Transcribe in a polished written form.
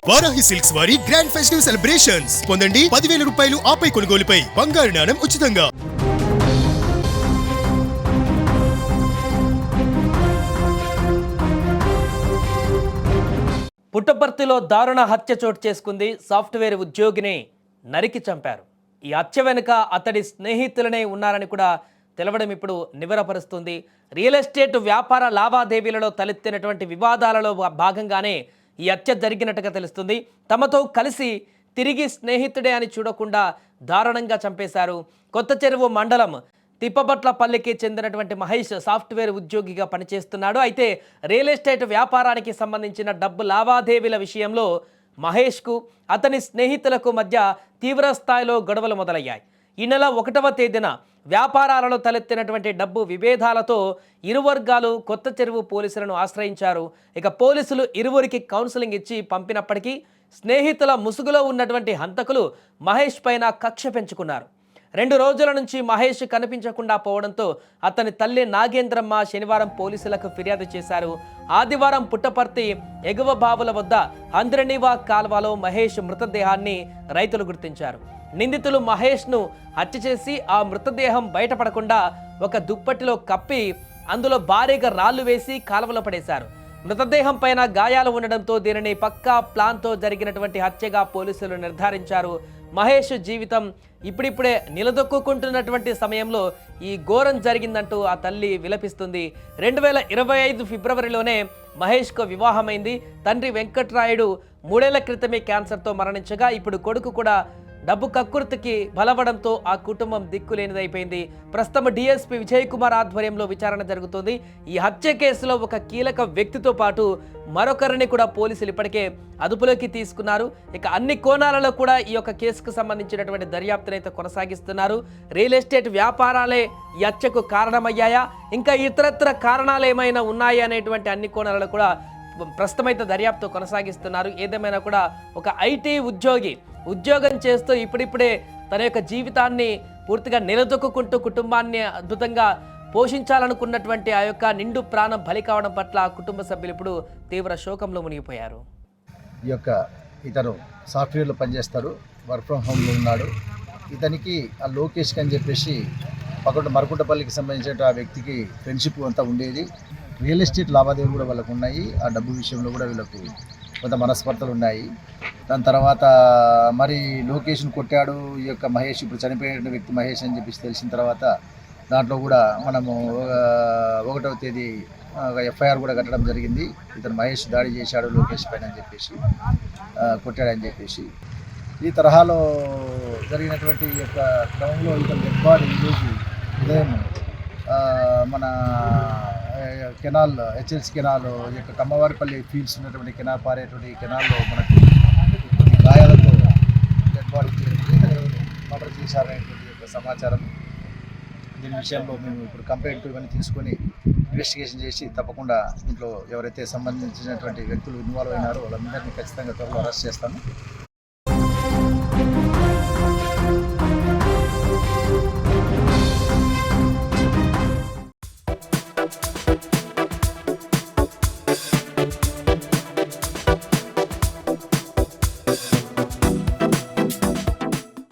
Varahi silks వారి grand festive celebrations పొందండి 10,000 రూపాయలు ఆపై కొనుగోలుపై బంగారు నాణెం ఉచితంగా. పుట్టపర్తిలో దారుణ హత్య చోటు చేసుకుంది. సాఫ్ట్వేర్ ఉద్యోగిని నరికి చంపారు. ఈ హత్య వెనుక అతడి స్నేహితులనే ఉన్నారని కూడా తెలవడం ఇప్పుడు నివరపరుస్తుంది. రియల్ ఎస్టేట్ వ్యాపార లావాదేవీలలో తలెత్తినటువంటి వివాదాలలో భాగంగానే ఈ హత్య జరిగినట్టుగా తెలుస్తుంది. తమతో కలిసి తిరిగి స్నేహితుడే అని చూడకుండా దారుణంగా చంపేశారు. కొత్త చెరువు మండలం తిప్పబట్లపల్లికి చెందినటువంటి మహేష్ సాఫ్ట్వేర్ ఉద్యోగిగా పనిచేస్తున్నాడు. అయితే రియల్ ఎస్టేట్ వ్యాపారానికి సంబంధించిన డబ్బు లావాదేవీల విషయంలో మహేష్కు అతని స్నేహితులకు మధ్య తీవ్ర స్థాయిలో గొడవలు మొదలయ్యాయి. ఈ నెల 1వ తేదీన వ్యాపారాలలో తలెత్తినటువంటి డబ్బు విభేదాలతో ఇరు వర్గాలు కొత్త చెరువు పోలీసులను ఆశ్రయించారు. ఇక పోలీసులు ఇరువురికి కౌన్సిలింగ్ ఇచ్చి పంపినప్పటికీ స్నేహితుల ముసుగులో ఉన్నటువంటి హంతకులు మహేష్ పైన కక్ష పెంచుకున్నారు. 2 రోజుల నుంచి మహేష్ కనిపించకుండా పోవడంతో అతని తల్లి నాగేంద్రమ్మ శనివారం పోలీసులకు ఫిర్యాదు చేశారు. ఆదివారం పుట్టపర్తి ఎగువ బావుల వద్ద అంద్రనివా కాల్వలో మహేష్ మృతదేహాన్ని రైతులు గుర్తించారు. నిందితులు మహేష్ను హత్య చేసి ఆ మృతదేహం బయటపడకుండా ఒక దుప్పటిలో కప్పి అందులో భారీగా రాళ్లు వేసి కాలువలో పడేశారు. మృతదేహం పైన గాయాలు ఉండడంతో దీనిని పక్కా ప్లాన్తో జరిగినటువంటి హత్యగా పోలీసులు నిర్ధారించారు. మహేష్ జీవితం ఇప్పుడిప్పుడే నిలదొక్కుంటున్నటువంటి సమయంలో ఈ ఘోరం జరిగిందంటూ ఆ తల్లి విలపిస్తుంది. 2025 ఫిబ్రవరిలోనే మహేష్కు వివాహమైంది. తండ్రి వెంకట్రాయుడు 3 ఏళ్ల క్రితమే క్యాన్సర్తో మరణించగా ఇప్పుడు కొడుకు కూడా డబ్బు కక్కుర్తికి బలవడంతో ఆ కుటుంబం దిక్కులేనిదైపోయింది. ప్రస్తుతం డిఎస్పీ విజయ్ కుమార్ ఆధ్వర్యంలో విచారణ జరుగుతుంది. ఈ హత్య కేసులో ఒక కీలక వ్యక్తితో పాటు మరొకరిని కూడా పోలీసులు ఇప్పటికే అదుపులోకి తీసుకున్నారు. ఇక అన్ని కోణాలలో కూడా ఈ యొక్క కేసుకు సంబంధించినటువంటి దర్యాప్తునైతే కొనసాగిస్తున్నారు. రియల్ ఎస్టేట్ వ్యాపారాలే ఈ హత్యకు కారణమయ్యాయా, ఇంకా ఇతరత్ర కారణాలు ఏమైనా ఉన్నాయా అనేటువంటి అన్ని కోణాలలో కూడా ప్రస్తుతమైతే దర్యాప్తు కొనసాగిస్తున్నారు. ఏదేమైనా కూడా ఒక ఐటీ ఉద్యోగం చేస్తూ ఇప్పుడిప్పుడే తన యొక్క జీవితాన్ని పూర్తిగా నిలదొక్కుంటూ కుటుంబాన్ని అద్భుతంగా పోషించాలనుకున్నటువంటి ఆ యొక్క నిండు ప్రాణం బలి కావడం పట్ల కుటుంబ సభ్యులు ఇప్పుడు తీవ్ర శోకంలో మునిగిపోయారు. ఈ యొక్క ఇతను సాఫ్ట్వేర్లో పనిచేస్తాడు, వర్క్ ఫ్రమ్ హోమ్లో ఉన్నాడు. ఇతనికి ఆ లోకేష్ అని చెప్పేసి మరకుంటపల్లికి సంబంధించిన ఆ వ్యక్తికి ఫ్రెండ్షిప్ అంతా ఉండేది. రియల్ ఎస్టేట్ లావాదేవీలు కూడా వాళ్ళకు ఉన్నాయి. ఆ డబ్బు విషయంలో కూడా వీళ్ళకు కొంత మనస్పర్ధలు ఉన్నాయి. దాని తర్వాత మరి లోకేష్ను కొట్టాడు ఈ యొక్క మహేష్, ఇప్పుడు చనిపోయిన వ్యక్తి మహేష్ అని చెప్పేసి తెలిసిన తర్వాత దాంట్లో కూడా మనము 1వ తేదీ ఎఫ్ఐఆర్ కూడా కట్టడం జరిగింది. ఇతను మహేష్ దాడి చేశాడు లోకేష్ పైన అని చెప్పేసి, కొట్టాడని చెప్పేసి. ఈ తరహాలో జరిగినటువంటి ఈ యొక్క క్రమంలో ఇతను డెడ్ బాడీ ఈరోజు ఉదయం మన కెనాల్ హెచ్ఎల్సి కెనాల్ యొక్క కమ్మవారిపల్లి ఫీల్డ్స్ ఉన్నటువంటి కెనాల్ పారేటువంటి కెనాల్లో మనకు గాయాలతో డెడ్ బాడీ మర్డర్ చేశారనేటువంటి యొక్క సమాచారం. దీని విషయంలో మేము ఇప్పుడు కంప్లైంట్ ఇవన్నీ తీసుకొని ఇన్వెస్టిగేషన్ చేసి తప్పకుండా దీంట్లో ఎవరైతే సంబంధించినటువంటి వ్యక్తులు ఇన్వాల్వ్ అయినారో వాళ్ళందరినీ ఖచ్చితంగా త్వరలో అరెస్ట్ చేస్తాము.